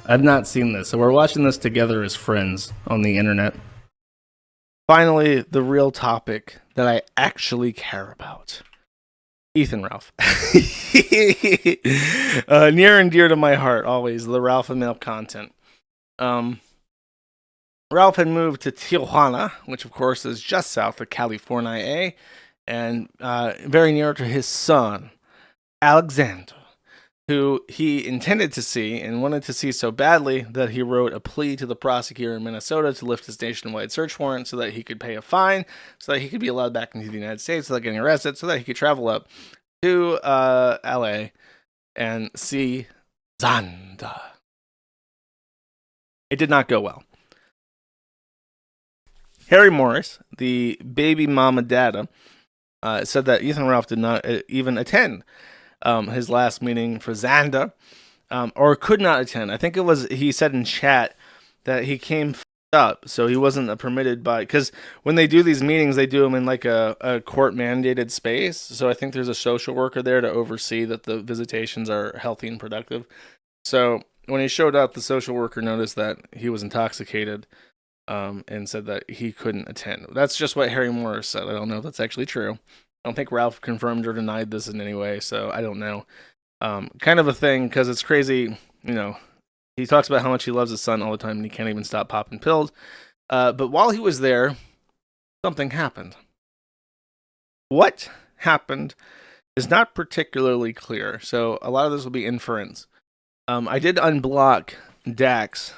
I've not seen this, so we're watching this together as friends on the internet. Finally, the real topic that I actually care about. Ethan Ralph. Near and dear to my heart, always, the Ralph and Milk content. Ralph had moved to Tijuana, which of course is just south of California, and very near to his son, Alexander, who he intended to see and wanted to see so badly that he wrote a plea to the prosecutor in Minnesota to lift his nationwide search warrant so that he could pay a fine, so that he could be allowed back into the United States without getting arrested, so that he could travel up to LA and see Xander. It did not go well. Harry Morris, the baby mama dada, said that Ethan Ralph did not even attend his last meeting for Xander, or could not attend. I think it was, he said in chat that he came up, so he wasn't permitted by, because when they do these meetings, they do them in like a court mandated space, so I think there's a social worker there to oversee that the visitations are healthy and productive. So when he showed up, the social worker noticed that he was intoxicated, and said that he couldn't attend. That's just what Harry Morris said. I don't know if that's actually true. I don't think Ralph confirmed or denied this in any way, so I don't know. Kind of a thing, because it's crazy, he talks about how much he loves his son all the time, and he can't even stop popping pills. But while he was there, something happened. What happened is not particularly clear, so a lot of this will be inference. I did unblock Dax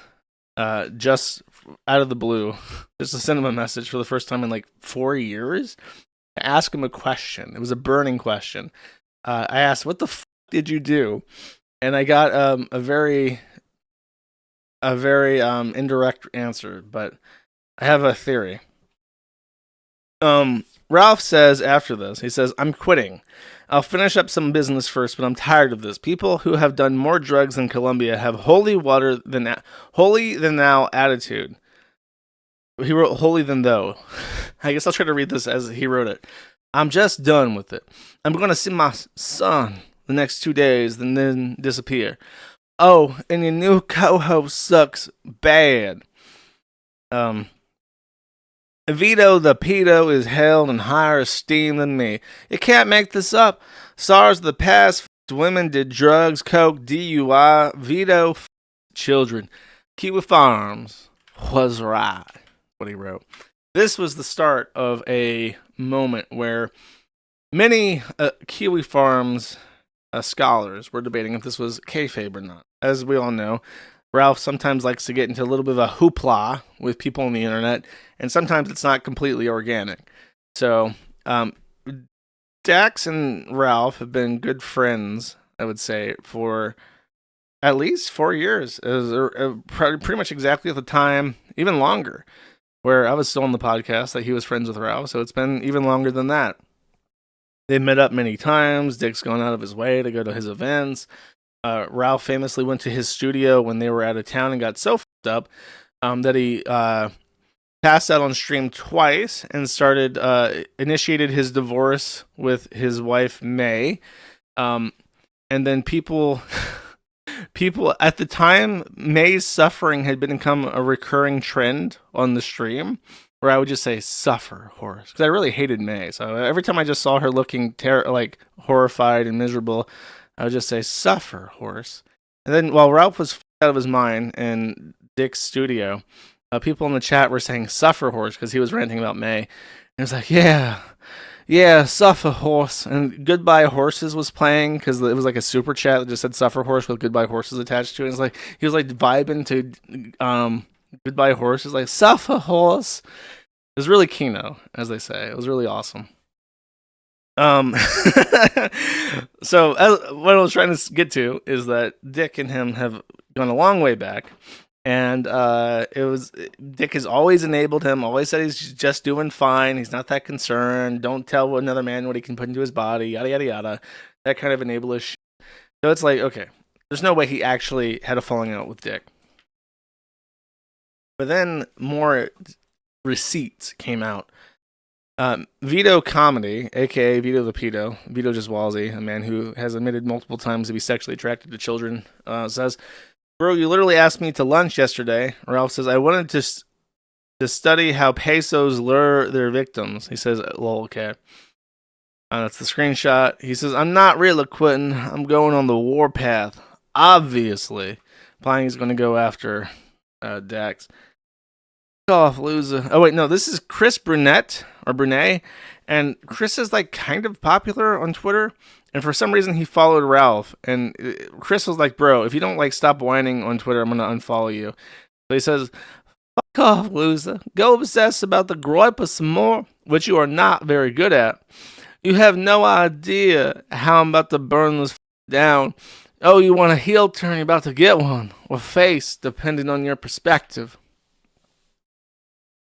just out of the blue, just to send him a message for the first time in like 4 years, to ask him a question. It was a burning question. I asked, "What the f did you do?" And I got a very indirect answer, but I have a theory. Ralph says after this, he says, "I'm quitting. I'll finish up some business first, but I'm tired of this. People who have done more drugs than Colombia have holy than thou attitude." He wrote holy than thou. I guess I'll try to read this as he wrote it. "I'm just done with it. I'm going to see my son the next 2 days and then disappear. Oh, and your new co-host sucks bad. Vito the pedo is held in higher esteem than me. You can't make this up. SARS of the past, women did drugs, coke, DUI. Vito children. Kiwi Farms was right." What he wrote. This was the start of a moment where many Kiwi Farms scholars were debating if this was kayfabe or not. As we all know, Ralph sometimes likes to get into a little bit of a hoopla with people on the internet, and sometimes it's not completely organic. So, Dax and Ralph have been good friends, I would say, for at least 4 years. It was pretty much exactly at the time, even longer, where I was still on the podcast, that he was friends with Ralph, so it's been even longer than that. They met up many times. Dick's gone out of his way to go to his events. Ralph famously went to his studio when they were out of town and got so f***ed up that he passed out on stream twice and initiated his divorce with his wife, May. And then people at the time, May's suffering had become a recurring trend on the stream, where I would just say "suffer, horse," because I really hated May. So every time I just saw her looking like horrified and miserable, I would just say "suffer, horse." And then while Ralph was out of his mind in Dick's studio, people in the chat were saying "suffer, horse" because he was ranting about May. And it was like, yeah, suffer, horse. And Goodbye Horses was playing because it was like a super chat that just said "suffer, horse" with Goodbye Horses attached to it. And it's like he was like vibing to Goodbye Horses, like "suffer, horse." It was really kino, as they say. It was really awesome. So what I was trying to get to is that Dick and him have gone a long way back, and Dick has always enabled him, always said he's just doing fine, he's not that concerned, don't tell another man what he can put into his body, yada yada yada, that kind of enabler shit. So it's like, okay, there's no way he actually had a falling out with Dick. But then more receipts came out. Vito Comedy, aka Vito the Pedo, Vito Giswalzi, a man who has admitted multiple times to be sexually attracted to children, says Bro, you literally asked me to lunch yesterday. Ralph says, I wanted to study how pesos lure their victims. He says, well, okay. That's the screenshot. He says, I'm not really quitting. I'm going on the warpath. Obviously. Implying he's going to go after Dax. Off, loser. Oh, wait, no. This is Chris Brunet. And Chris is like kind of popular on Twitter. And for some reason, he followed Ralph. And Chris was like, bro, if you don't like stop whining on Twitter, I'm going to unfollow you. So he says, fuck off, loser. Go obsess about the groiper some more, which you are not very good at. You have no idea how I'm about to burn this down. Oh, you want a heel turn, you're about to get one. Or face, depending on your perspective.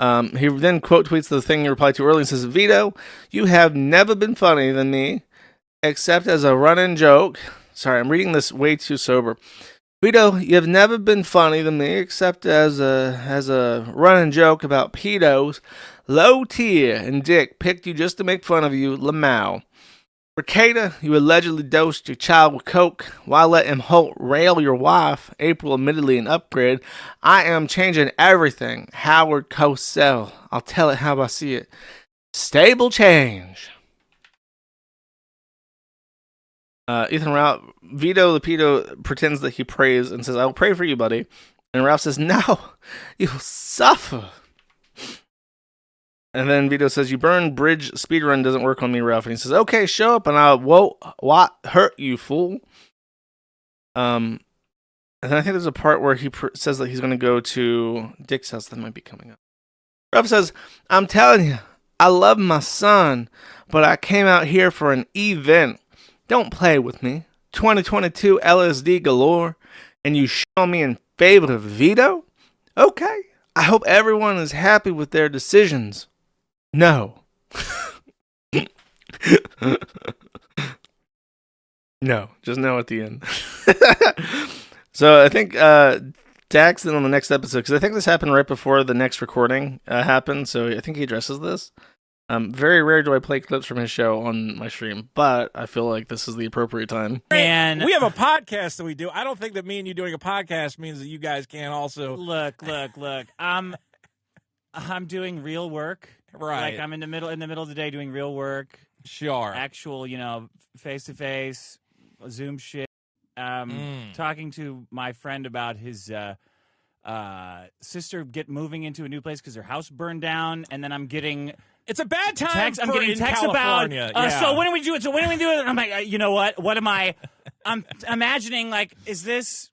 He then quote tweets the thing you replied to earlier and says, Vito, you have never been funnier than me, except as a running joke. Sorry, I'm reading this way too sober. Vito, you have never been funny than me, except as a running joke about pedos. Low tier and Dick picked you just to make fun of you, Lamau. Ricada, you allegedly dosed your child with coke. Why let him Holt rail your wife? April admittedly an upgrade. I am changing everything. Howard Cosell. I'll tell it how I see it. Stable change. Ethan Ralph, Vito the pedo pretends that he prays and says, I will pray for you, buddy. And Ralph says, no, you'll suffer. And then Vito says, you burn bridge speedrun doesn't work on me, Ralph. And he says, okay, show up and I won't hurt you, fool. And then I think there's a part where he says that he's going to go to Dick's house. That might be coming up. Ralph says, I'm telling you, I love my son, but I came out here for an event. Don't play with me. 2022 LSD galore, and you show me in favor of Vito? Okay. I hope everyone is happy with their decisions. No. No, just no at the end. So I think Dax then on the next episode, because I think this happened right before the next recording happened, so I think he addresses this. Very rare do I play clips from his show on my stream, but I feel like this is the appropriate time. And we have a podcast that we do. I don't think that me and you doing a podcast means that you guys can't also look. I'm doing real work. Right. Like I'm in the middle of the day doing real work. Sure. Actual, face to face, Zoom shit. Talking to my friend about his sister moving into a new place because her house burned down, and then I'm getting. It's a bad time. I'm getting texts about. So when do we do it? And I'm like, you know what? What am I? I'm imagining like, is this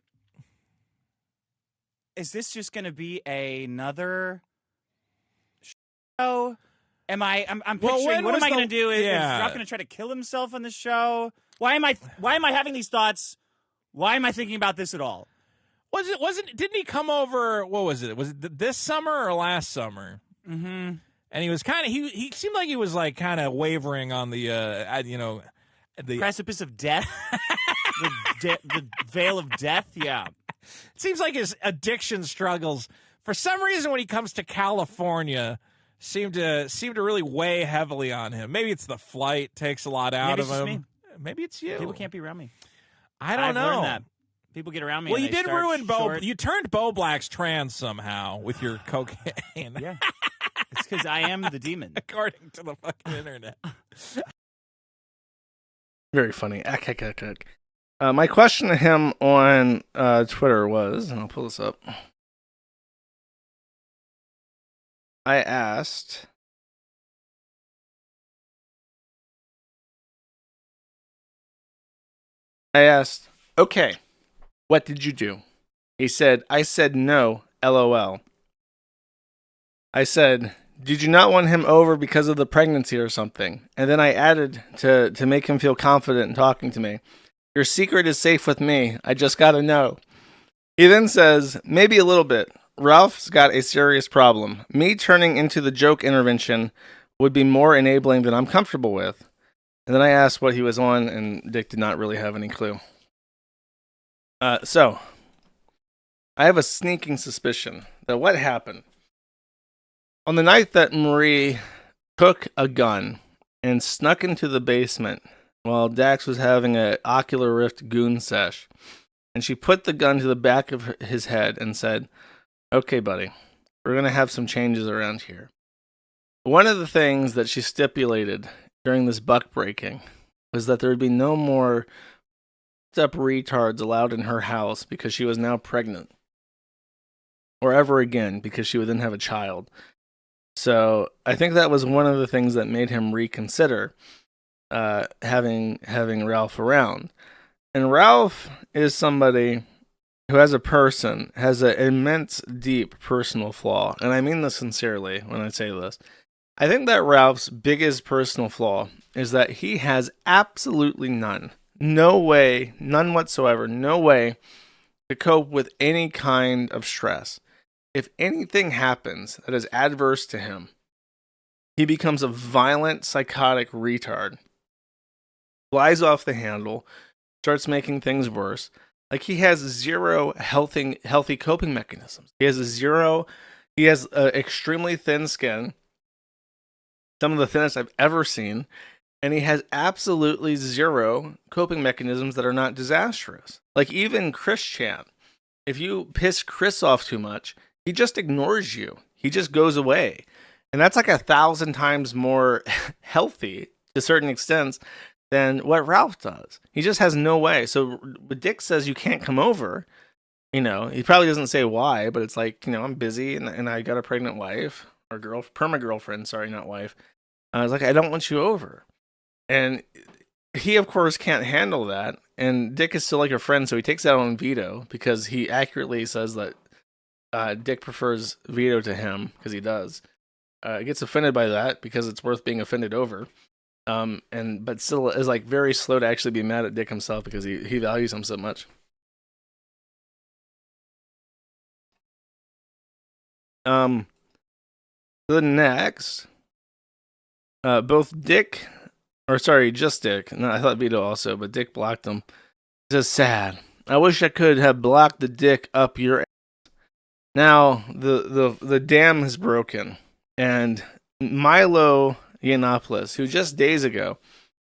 just going to be another show? I'm picturing. What am I going to do? Is Rock going to try to kill himself on the show? Why am I having these thoughts? Why am I thinking about this at all? Didn't he come over? What was it? Was it this summer or last summer? Mm-hmm. And he was kind of he seemed like he was like kind of wavering on the the precipice of death, the veil of death. Yeah, it seems like his addiction struggles for some reason when he comes to California seem to really weigh heavily on him. Maybe it's the flight takes a lot out of him. Me. Maybe it's you. People can't be around me. I don't know. I've learned that. People get around me. Well, and you did ruin Bo. You turned Bo Black's trans somehow with your cocaine. Yeah. It's because I am the demon. According to the fucking internet. Very funny. My question to him on Twitter was, and I'll pull this up. I asked, okay, what did you do? He said, I said no, LOL. I said, did you not want him over because of the pregnancy or something? And then I added to make him feel confident in talking to me. Your secret is safe with me. I just gotta know. He then says, maybe a little bit. Ralph's got a serious problem. Me turning into the joke intervention would be more enabling than I'm comfortable with. And then I asked what he was on, and Dick did not really have any clue. So, I have a sneaking suspicion that what happened on the night that Marie took a gun and snuck into the basement while Dax was having an Ocular Rift goon sesh, and she put the gun to the back of his head and said, "Okay, buddy, we're going to have some changes around here." One of the things that she stipulated during this buck breaking was that there would be no more up retards allowed in her house because she was now pregnant, or ever again because she would then have a child. So I think that was one of the things that made him reconsider having Ralph around. And Ralph is somebody who, as a person, has an immense, deep personal flaw. And I mean this sincerely when I say this. I think that Ralph's biggest personal flaw is that he has absolutely none way, none whatsoever, no way to cope with any kind of stress. If anything happens that is adverse to him, he becomes a violent, psychotic retard. Flies off the handle, starts making things worse. Like, he has zero healthy coping mechanisms. He has extremely thin skin, some of the thinnest I've ever seen, and he has absolutely zero coping mechanisms that are not disastrous. Like, even Chris Chan, if you piss Chris off too much, he just ignores you. He just goes away. And that's like 1,000 times more healthy to certain extents than what Ralph does. He just has no way. So when Dick says you can't come over, he probably doesn't say why, but it's like, I'm busy and I got a pregnant wife, or perma girlfriend, sorry, not wife. I was like, I don't want you over. And he, of course, can't handle that. And Dick is still like a friend, so he takes that on Vito because he accurately says that Dick prefers Vito to him, because he does. Gets offended by that because it's worth being offended over. But still is like very slow to actually be mad at Dick himself because he values him so much. The next, just Dick. No, I thought Vito also, but Dick blocked him. He says, "Sad. I wish I could have blocked the dick up your ass." Now the dam has broken, and Milo Yiannopoulos, who just days ago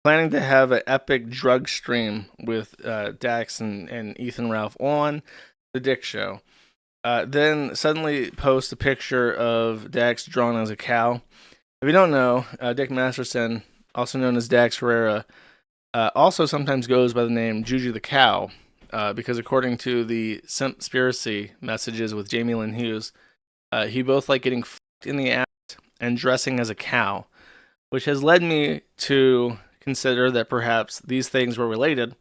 planning to have an epic drug stream with Dax and Ethan Ralph on the Dick Show, then suddenly posts a picture of Dax drawn as a cow. If you don't know, Dick Masterson, also known as Dax Herrera, also sometimes goes by the name Juju the Cow, because according to the conspiracy messages with Jamie Lynn Hughes, he both like getting f***ed in the ass and dressing as a cow, which has led me to consider that perhaps these things were related,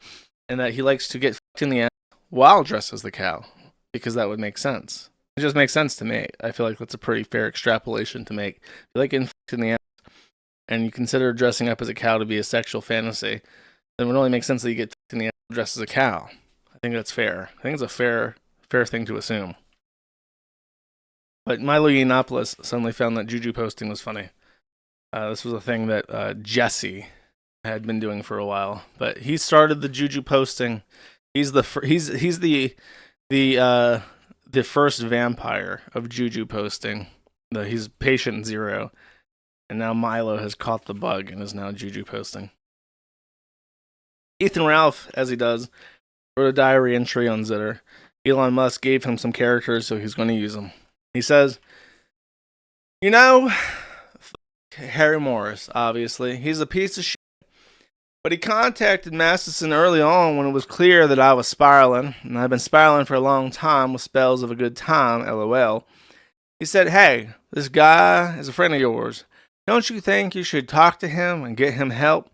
and that he likes to get f***ed in the ass while dressed as the cow, because that would make sense. It just makes sense to me. I feel like that's a pretty fair extrapolation to make. If you like getting f***ed in the ass, and you consider dressing up as a cow to be a sexual fantasy, then it would only make sense that you get f***ed in the ass dressed as a cow. I think that's fair. I think it's a fair thing to assume. But Milo Yiannopoulos suddenly found that Juju posting was funny. This was a thing that Jesse had been doing for a while, but he started the Juju posting. He's the first vampire of Juju posting. He's patient zero, and now Milo has caught the bug and is now Juju posting. Ethan Ralph, as he does, wrote a diary entry on Zitter. Elon Musk gave him some characters, so he's going to use them. He says, Harry Morris, obviously. He's a piece of shit. But he contacted Masterson early on when it was clear that I was spiraling, and I've been spiraling for a long time with spells of a good time, LOL. He said, "Hey, this guy is a friend of yours. Don't you think you should talk to him and get him help?"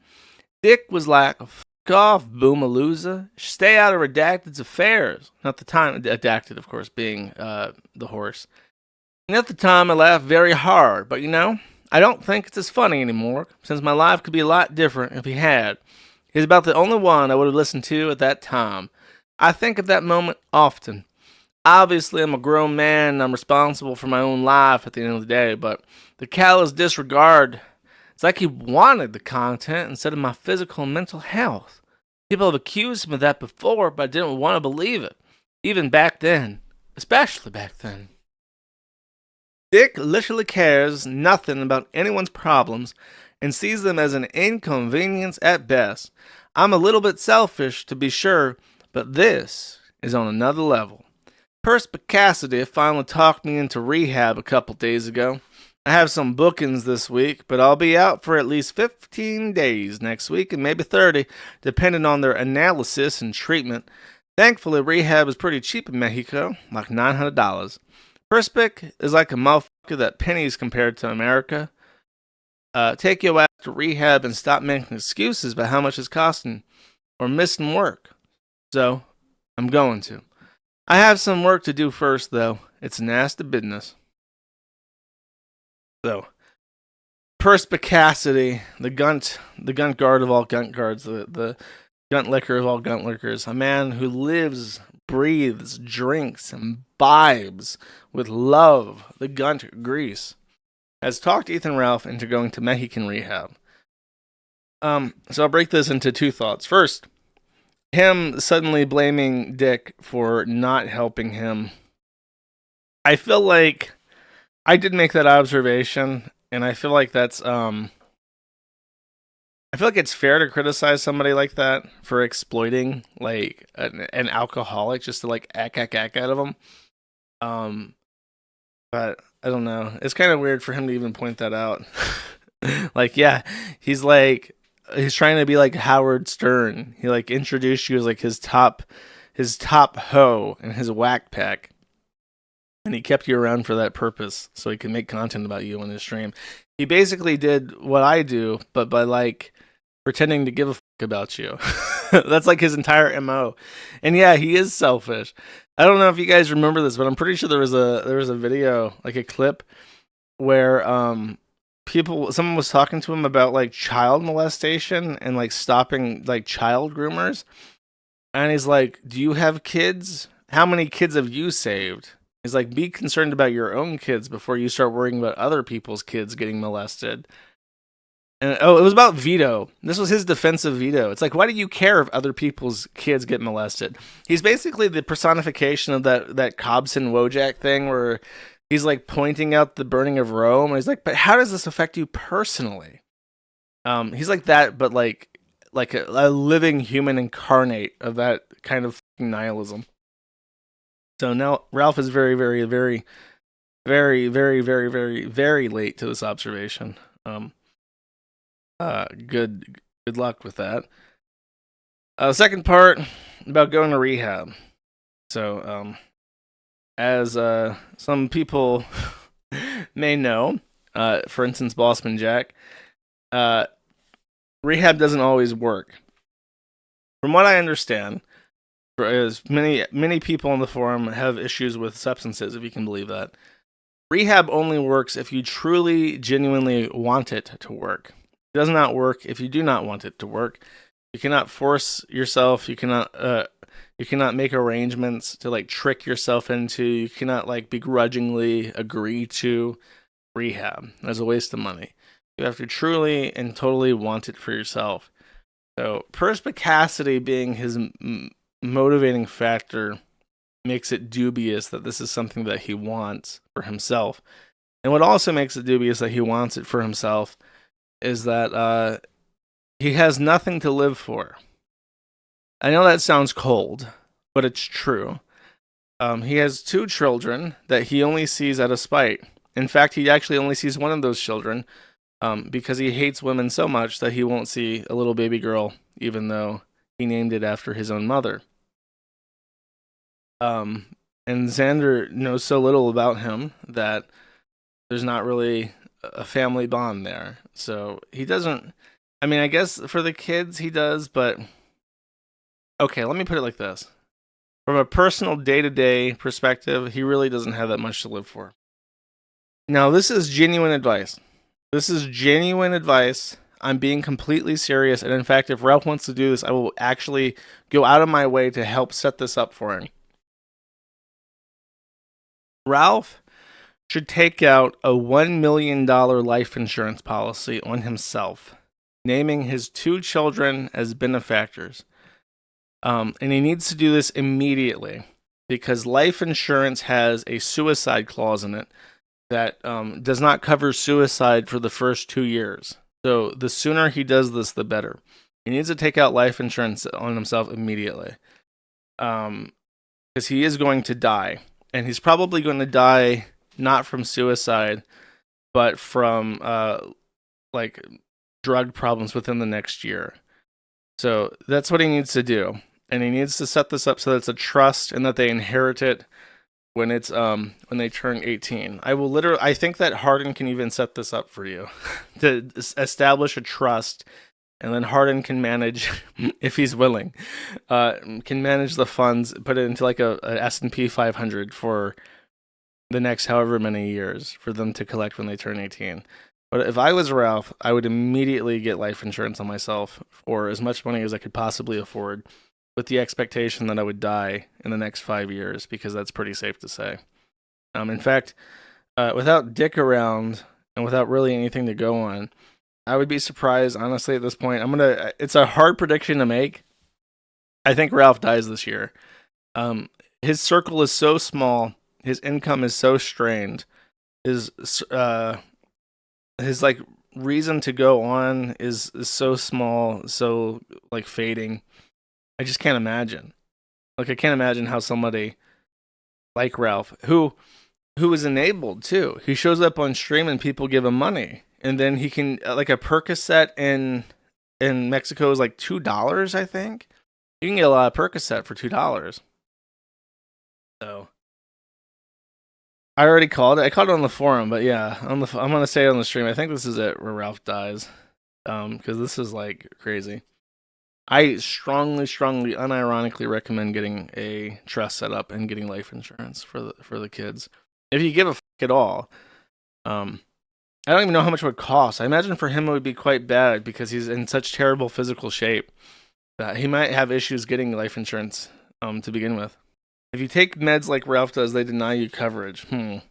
Dick was like, "F*** off, Boomalooza. Stay out of Redacted's affairs." Not the time, Redacted, of course, being the horse. And at the time, I laughed very hard, but I don't think it's as funny anymore, since my life could be a lot different if he had. He's about the only one I would have listened to at that time. I think of that moment often. Obviously, I'm a grown man and I'm responsible for my own life at the end of the day, but the callous disregard, it's like he wanted the content instead of my physical and mental health. People have accused him of that before, but I didn't want to believe it. Even back then. Especially back then. Dick literally cares nothing about anyone's problems and sees them as an inconvenience at best. I'm a little bit selfish, to be sure, but this is on another level. Perspicacity finally talked me into rehab a couple days ago. I have some bookings this week, but I'll be out for at least 15 days next week and maybe 30, depending on their analysis and treatment. Thankfully, rehab is pretty cheap in Mexico, like $900. Perspic is like a motherfucker that pennies compared to America. Take your ass to rehab and stop making excuses about how much it's costing or missing work. So, I'm going to. I have some work to do first, though. It's nasty business. So, perspicacity, the gunt guard of all gunt guards, the gunt licker of all gunt lickers, a man who lives, breathes, drinks, imbibes with love the gunt grease, has talked Ethan Ralph into going to Mexican rehab. So I'll break this into two thoughts. First, him suddenly blaming Dick for not helping him. I feel like I did make that observation, and I feel like that's I feel like it's fair to criticize somebody like that for exploiting like an alcoholic just to like ack out of him. But I don't know. It's kind of weird for him to even point that out. Like, yeah, he's trying to be like Howard Stern. He like introduced you as like his top hoe and his whack pack. And he kept you around for that purpose so he could make content about you on his stream. He basically did what I do, but by like pretending to give a fuck about you. That's like his entire MO. And yeah, he is selfish. I don't know if you guys remember this, but I'm pretty sure there was a video, like a clip where someone was talking to him about like child molestation and like stopping like child groomers. And he's like, "Do you have kids? How many kids have you saved?" He's like, "Be concerned about your own kids before you start worrying about other people's kids getting molested." And it was about Vito. This was his defensive Vito. It's like, why do you care if other people's kids get molested? He's basically the personification of that Cobson Wojak thing where he's like pointing out the burning of Rome. And he's like, but how does this affect you personally? He's like that, but like a living human incarnate of that kind of nihilism. So now Ralph is very, very, very, very, very, very, very, very late to this observation. Good luck with that. The second part about going to rehab. So, as some people may know, for instance, Bossman Jack, rehab doesn't always work. From what I understand, as many people on the forum have issues with substances, if you can believe that. Rehab only works if you truly, genuinely want it to work. It does not work if you do not want it to work. You cannot force yourself. You cannot make arrangements to like trick yourself into. You cannot like begrudgingly agree to rehab. That's a waste of money. You have to truly and totally want it for yourself. So perspicacity being his motivating factor makes it dubious that this is something that he wants for himself. And what also makes it dubious that he wants it for himself is that he has nothing to live for. I know that sounds cold, but it's true. He has 2 children that he only sees out of spite. In fact, he actually only sees one of those children because he hates women so much that he won't see a little baby girl, even though he named it after his own mother. And Xander knows so little about him that there's not really a family bond there. So he doesn't, I mean, I guess for the kids he does, but okay, let me put it like this. From a personal day-to-day perspective, he really doesn't have that much to live for. Now, this is genuine advice. This is genuine advice. I'm being completely serious. And in fact, if Ralph wants to do this, I will actually go out of my way to help set this up for him. Ralph should take out a $1 million life insurance policy on himself, naming his 2 children as benefactors. And he needs to do this immediately because life insurance has a suicide clause in it that does not cover suicide for the first 2 years. So the sooner he does this, the better. He needs to take out life insurance on himself immediately. because he is going to die. And he's probably going to die not from suicide, but from like drug problems within the next year. So that's what he needs to do. And he needs to set this up so that it's a trust and that they inherit it when it's when they turn 18. I think that Hardin can even set this up for you to establish a trust, and then Hardin can manage, if he's willing, can manage the funds, put it into like a S&P 500 for the next however many years for them to collect when they turn 18. But if I was Ralph, I would immediately get life insurance on myself for as much money as I could possibly afford, with the expectation that I would die in the next 5 years, because that's pretty safe to say. In fact, without Dick around and without really anything to go on, I would be surprised, honestly, at this point. It's a hard prediction to make. I think Ralph dies this year. His circle is so small. His income is so strained. His like reason to go on is so small, so like fading. I just can't imagine. Like, I can't imagine how somebody like Ralph, who is enabled too. He shows up on stream and people give him money, and then he can like a Percocet in Mexico is like $2, I think. You can get a lot of Percocet for $2. So I already called it. I called it on the forum, but yeah, I'm gonna say it on the stream. I think this is it where Ralph dies, because this is like crazy. I strongly, unironically recommend getting a trust set up and getting life insurance for the kids. If you give a fuck at all. I don't even know how much it would cost. I imagine for him it would be quite bad because he's in such terrible physical shape that he might have issues getting life insurance to begin with. If you take meds like Ralph does, they deny you coverage. You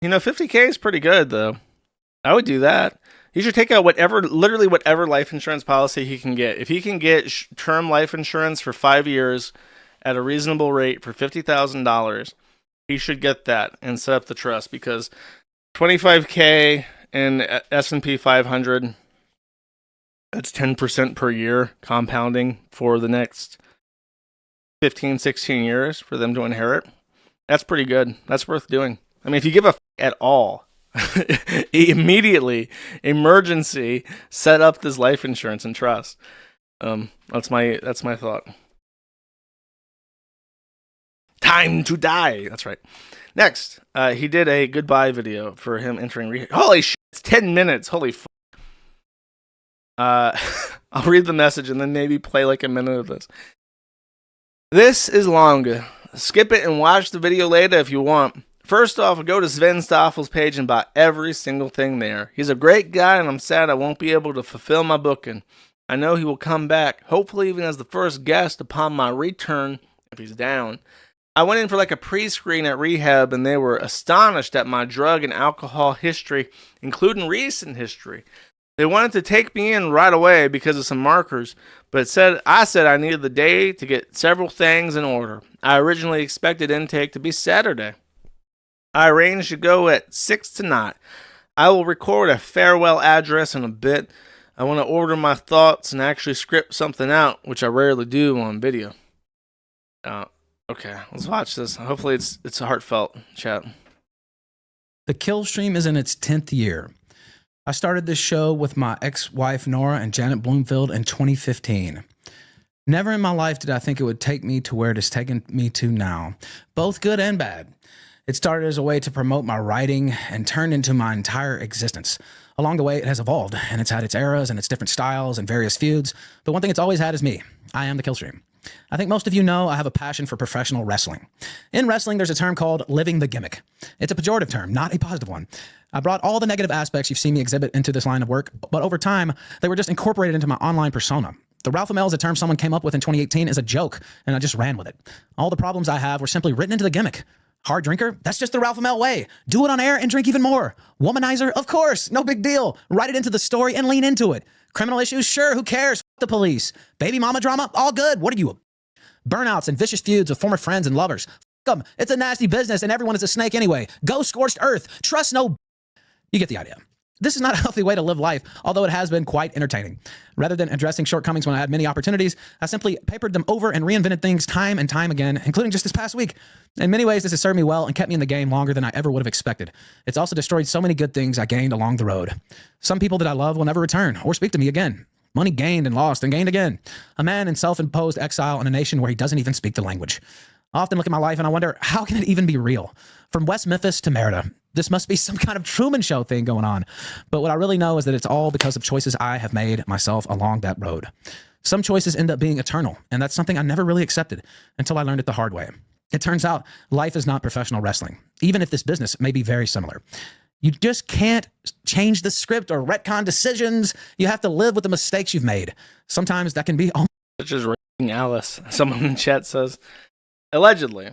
know, $50K is pretty good, though. I would do that. He should take out literally whatever life insurance policy he can get. If he can get term life insurance for 5 years at a reasonable rate for $50,000, he should get that and set up the trust, because $25K in S&P 500, that's 10% per year compounding for the next 15, 16 years for them to inherit. That's pretty good. That's worth doing. I mean, if you give a at all, immediately, emergency, set up this life insurance and trust. That's my thought. Time to die. That's right. Next, he did a goodbye video for him entering rehab. Holy shit, it's 10 minutes. Holy fuck. I'll read the message and then maybe play like a minute of this. This is long. Skip it and watch the video later if you want. First off, go to Sven Staffel's page and buy every single thing there. He's a great guy, and I'm sad I won't be able to fulfill my booking. I know he will come back, hopefully even as the first guest upon my return, if he's down. I went in for like a pre-screen at Rehab, and they were astonished at my drug and alcohol history, including recent history. They wanted to take me in right away because of some markers, but I said I needed the day to get several things in order. I originally expected intake to be Saturday. I arranged to go at 6 tonight. I will record a farewell address in a bit. I want to order my thoughts and actually script something out, which I rarely do on video. Okay, let's watch this. Hopefully it's a heartfelt chat. The kill stream is in its 10th year. I started this show with my ex-wife Nora and Janet Bloomfield in 2015. Never in my life did I think it would take me to where it has taken me to now, both good and bad. It started as a way to promote my writing and turned into my entire existence. Along the way, it has evolved, and it's had its eras and its different styles and various feuds, but one thing it's always had is me. I am the Killstream. I think most of you know I have a passion for professional wrestling. In wrestling, there's a term called living the gimmick. It's a pejorative term, not a positive one. I brought all the negative aspects you've seen me exhibit into this line of work, but over time, they were just incorporated into my online persona. The Ralph ML is a term someone came up with in 2018 as a joke, and I just ran with it. All the problems I have were simply written into the gimmick. Hard drinker? That's just the Ralph ML way. Do it on air and drink even more. Womanizer? Of course. No big deal. Write it into the story and lean into it. Criminal issues? Sure. Who cares? F the police. Baby mama drama? All good. What are you? Burnouts and vicious feuds with former friends and lovers. F them. It's a nasty business and everyone is a snake anyway. Go scorched earth. Trust no. You get the idea. This is not a healthy way to live life, although it has been quite entertaining. Rather than addressing shortcomings when I had many opportunities, I simply papered them over and reinvented things time and time again, including just this past week. In many ways, this has served me well and kept me in the game longer than I ever would have expected. It's also destroyed so many good things I gained along the road. Some people that I love will never return or speak to me again. Money gained and lost and gained again. A man in self-imposed exile in a nation where he doesn't even speak the language. I often look at my life and I wonder, how can it even be real? From West Memphis to Merida, this must be some kind of Truman Show thing going on. But what I really know is that it's all because of choices I have made myself along that road. Some choices end up being eternal, and that's something I never really accepted until I learned it the hard way. It turns out life is not professional wrestling, even if this business may be very similar. You just can't change the script or retcon decisions. You have to live with the mistakes you've made. Sometimes that can be almost... Such as raping Alice, someone in chat says. Allegedly.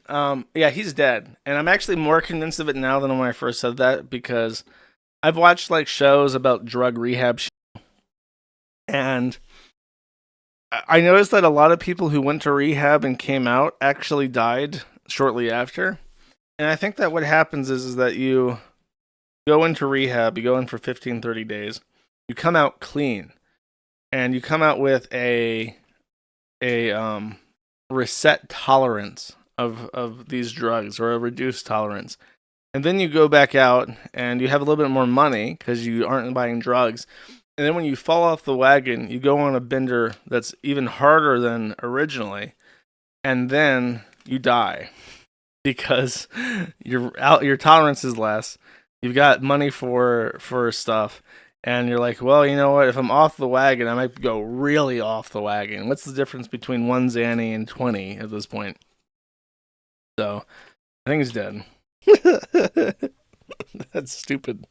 Yeah, he's dead. And I'm actually more convinced of it now than when I first said that, because I've watched like shows about drug rehab and I noticed that a lot of people who went to rehab and came out actually died shortly after. And I think that what happens is that you go into rehab, you go in for 15, 30 days, you come out clean, and you come out with a reset tolerance of these drugs, or a reduced tolerance. And then you go back out and you have a little bit more money because you aren't buying drugs. And then when you fall off the wagon, you go on a bender that's even harder than originally. And then you die because your tolerance is less. You've got money for stuff. And you're like, well, you know what? If I'm off the wagon, I might go really off the wagon. What's the difference between 1 Xanny and 20 at this point? So, I think he's dead. That's stupid.